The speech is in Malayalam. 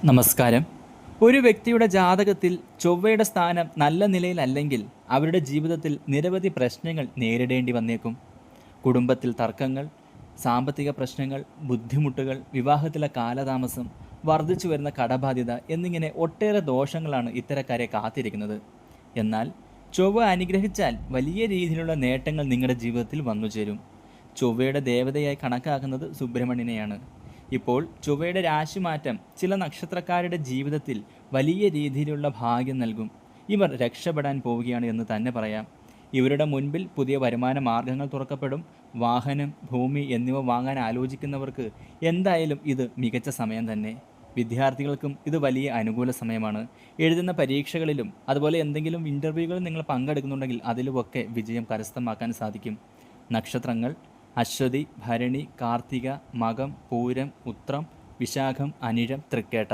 നമസ്കാരം. ഒരു വ്യക്തിയുടെ ജാതകത്തിൽ ചൊവ്വയുടെ സ്ഥാനം നല്ല നിലയിലല്ലെങ്കിൽ അവരുടെ ജീവിതത്തിൽ നിരവധി പ്രശ്നങ്ങൾ നേരിടേണ്ടി വന്നേക്കും. കുടുംബത്തിൽ തർക്കങ്ങൾ, സാമ്പത്തിക പ്രശ്നങ്ങൾ, ബുദ്ധിമുട്ടുകൾ, വിവാഹത്തിലെ കാലതാമസം, വർദ്ധിച്ചു വരുന്ന കടബാധ്യത എന്നിങ്ങനെ ഒട്ടേറെ ദോഷങ്ങളാണ് ഇത്തരക്കാരെ കാത്തിരിക്കുന്നത്. എന്നാൽ ചൊവ്വ അനുഗ്രഹിച്ചാൽ വലിയ രീതിയിലുള്ള നേട്ടങ്ങൾ നിങ്ങളുടെ ജീവിതത്തിൽ വന്നു ചേരും. ചൊവ്വയുടെ ദേവതയായി കണക്കാക്കുന്നത് സുബ്രഹ്മണ്യനെയാണ്. ഇപ്പോൾ ചൊവ്വയുടെ രാശിമാറ്റം ചില നക്ഷത്രക്കാരുടെ ജീവിതത്തിൽ വലിയ രീതിയിലുള്ള ഭാഗ്യം നൽകും. ഇവർ രക്ഷപ്പെടാൻ പോവുകയാണ് എന്ന് തന്നെ പറയാം. ഇവരുടെ മുൻപിൽ പുതിയ വരുമാന മാർഗങ്ങൾ തുറക്കപ്പെടും. വാഹനം, ഭൂമി എന്നിവ വാങ്ങാൻ ആലോചിക്കുന്നവർക്ക് എന്തായാലും ഇത് മികച്ച സമയം തന്നെ. വിദ്യാർത്ഥികൾക്കും ഇത് വലിയ അനുകൂല സമയമാണ്. എഴുതുന്ന പരീക്ഷകളിലും അതുപോലെ എന്തെങ്കിലും ഇൻ്റർവ്യൂകളിൽ നിങ്ങൾ പങ്കെടുക്കുന്നുണ്ടെങ്കിൽ അതിലുമൊക്കെ വിജയം കരസ്ഥമാക്കാൻ സാധിക്കും. നക്ഷത്രങ്ങൾ: അശ്വതി, ഭരണി, കാർത്തിക, മകം, പൂരം, ഉത്രം, വിശാഖം, അനിഴം, തൃക്കേട്ട.